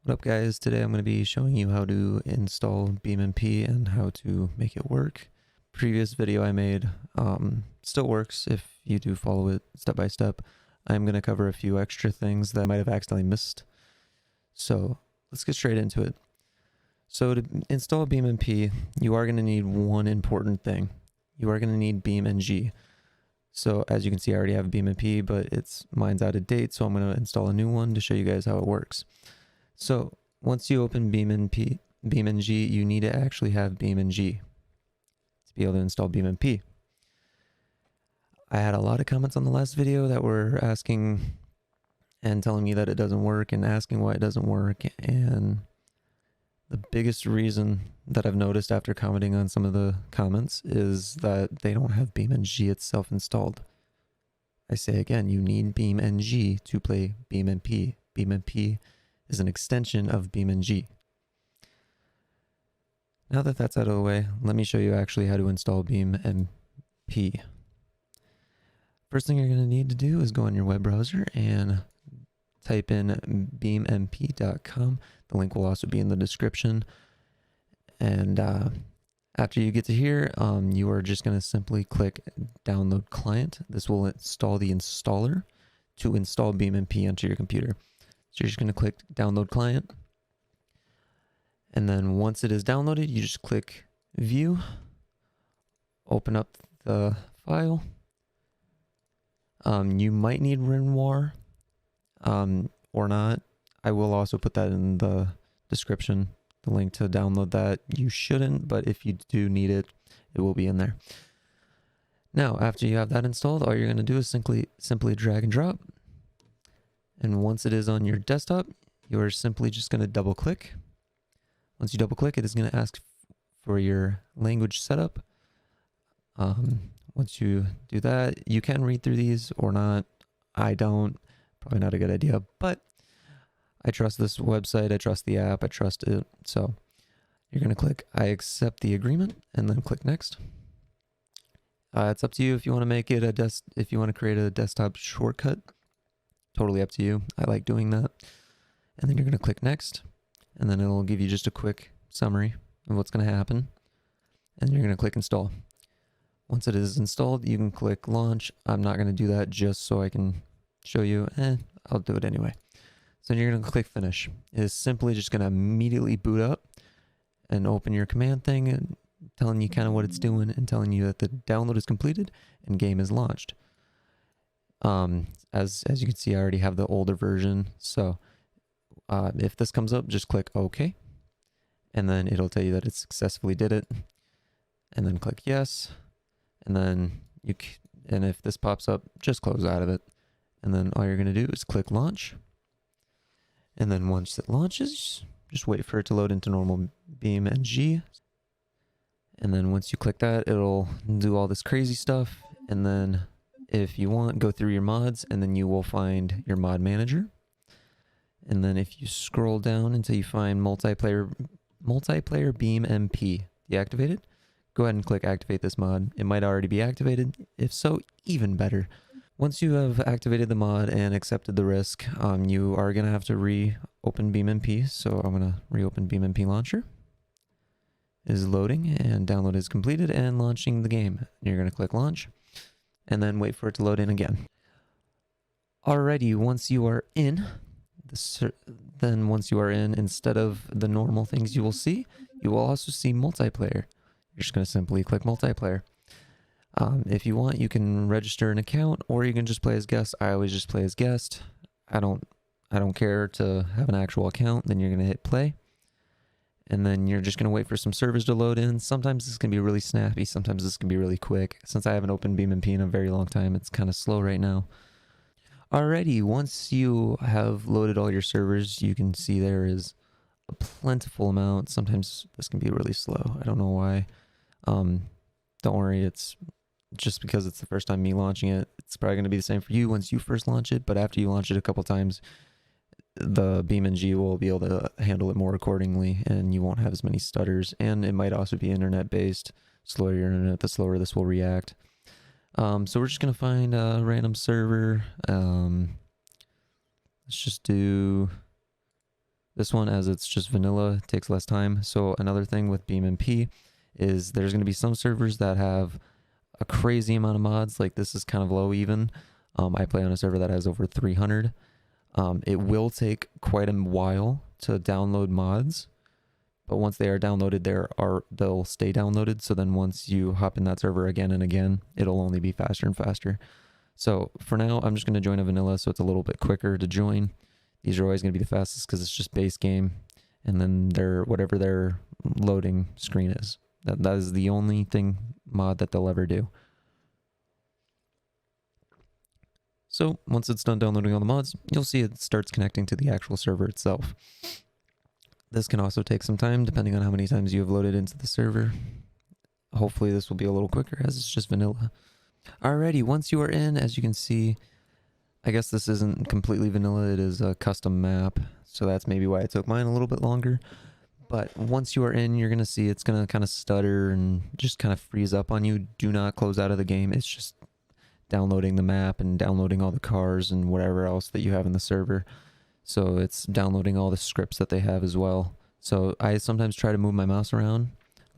What up guys, today I'm going to be showing you how to install BeamMP and how to make it work. Previous video I made still works if you do follow it step by step. I'm going to cover a few extra things that I might have accidentally missed. So let's get straight into it. So to install BeamMP, you are going to need one important thing. You are going to need beamng. So as you can see, I already have BeamMP, but mine's out of date, so I'm going to install a new one to show you guys how it works. So once you open BeamMP, beamng, you need to actually have beamng to be able to install BeamMP. I had a lot of comments on the last video that were asking and telling me that it doesn't work and asking why it doesn't work. And the biggest reason that I've noticed after commenting on some of the comments is that they don't have beamng itself installed. I say again, you need beamng to play BeamMP. BeamMP is an extension of beamng. Now that that's out of the way, let me show you actually how to install BeamMP. First thing you're going to need to do is go on your web browser and type in beammp.com. The link will also be in the description. And after you get to here, you are just going to simply click download client. This will install the installer to install BeamMP onto your computer. So you're just going to click download client. And then once it is downloaded, you just click view, open up the file. You might need WinRAR or not. I will also put that in the description, the link to download that. You shouldn't, but if you do need it, it will be in there. Now, after you have that installed, all you're going to do is simply drag and drop. And once it is on your desktop, you are simply just going to double click. Once you double click, it is going to ask for your language setup. Once you do that, you can read through these or not. I don't. Probably not a good idea, but I trust this website. I trust the app. I trust it. So you're going to click I accept the agreement and then click next. It's up to you if you want to make it if you want to create a desktop shortcut. Totally up to you. I like doing that. And then you're going to click next, and then it'll give you just a quick summary of what's going to happen. And you're going to click install. Once it is installed, you can click launch. I'm not going to do that just so I can show you. I'll do it anyway. So you're going to click finish. It is simply just going to immediately boot up and open your command thing and telling you kind of what it's doing and telling you that the download is completed and game is launched. As you can see, I already have the older version. So if this comes up, just click OK. And then it'll tell you that it successfully did it. And then click yes. And then and if this pops up, just close out of it. And then all you're going to do is click launch. And then once it launches, just wait for it to load into normal beamng. And then once you click that, it'll do all this crazy stuff. And then if you want, go through your mods, and then you will find your mod manager. And then if you scroll down until you find multiplayer BeamMP deactivated, go ahead and click activate this mod. It might already be activated. If so, even better. Once you have activated the mod and accepted the risk, you are going to have to reopen BeamMP. So I'm going to reopen BeamMP launcher. It is loading and download is completed and launching the game. You're going to click launch and then wait for it to load in again. Alrighty, once you are in, instead of the normal things you will see, you will also see multiplayer. You're just going to simply click multiplayer. If you want, you can register an account, or you can just play as guest. I always just play as guest. I don't care to have an actual account. Then you're going to hit play. And then you're just going to wait for some servers to load in. Sometimes this can be really snappy. Sometimes this can be really quick. Since I haven't opened BeamMP in a very long time, it's kind of slow right now. Alrighty, once you have loaded all your servers, you can see there is a plentiful amount. Sometimes this can be really slow. I don't know why. Don't worry, it's just because it's the first time me launching it. It's probably going to be the same for you once you first launch it, but after you launch it a couple times, the beamng will be able to handle it more accordingly, and you won't have as many stutters. And it might also be internet based. Slower your internet, the slower this will react. So we're just gonna find a random server. Let's just do This one, as it's just vanilla, takes less time. So another thing with BeamMP is there's going to be some servers that have a crazy amount of mods. Like this is kind of low even. I play on a server that has over 300. It will take quite a while to download mods, but once they are downloaded, they'll stay downloaded. So then once you hop in that server again and again, it'll only be faster and faster. So for now, I'm just going to join a vanilla, so it's a little bit quicker to join. These are always going to be the fastest because it's just base game, and then whatever their loading screen is. That is the only mod that they'll ever do. So once it's done downloading all the mods, you'll see it starts connecting to the actual server itself. This can also take some time depending on how many times you have loaded into the server. Hopefully this will be a little quicker as it's just vanilla. Alrighty, once you are in, as you can see, I guess this isn't completely vanilla, it is a custom map, so that's maybe why it took mine a little bit longer. But once you are in, you're going to see it's going to kind of stutter and just kind of freeze up on you. Do not close out of the game. It's just downloading the map and downloading all the cars and whatever else that you have in the server. So it's downloading all the scripts that they have as well. So I sometimes try to move my mouse around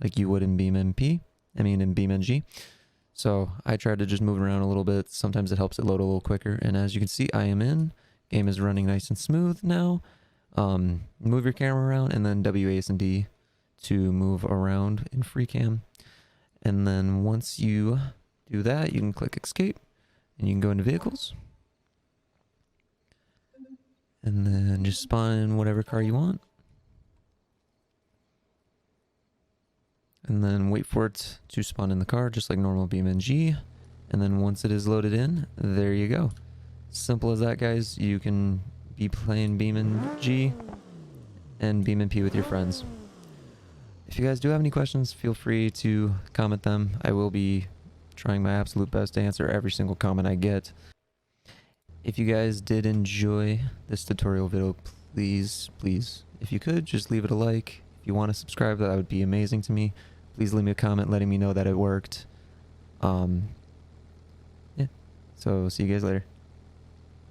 like you would in in BeamNG. So I try to just move around a little bit. Sometimes it helps it load a little quicker. And as you can see, I am in. Game is running nice and smooth now. Move your camera around and then WASD to move around in free cam. And then once you do that, you can click escape and you can go into vehicles. And then just spawn in whatever car you want. And then wait for it to spawn in the car just like normal BeamNG. And then once it is loaded in, there you go. Simple as that, guys. You can be playing BeamNG and BeamMP with your friends. If you guys do have any questions, feel free to comment them. I will be trying my absolute best to answer every single comment I get. If you guys did enjoy this tutorial video, please, if you could, just leave it a like. If you want to subscribe, that would be amazing to me. Please leave me a comment letting me know that it worked. Yeah. So see you guys later.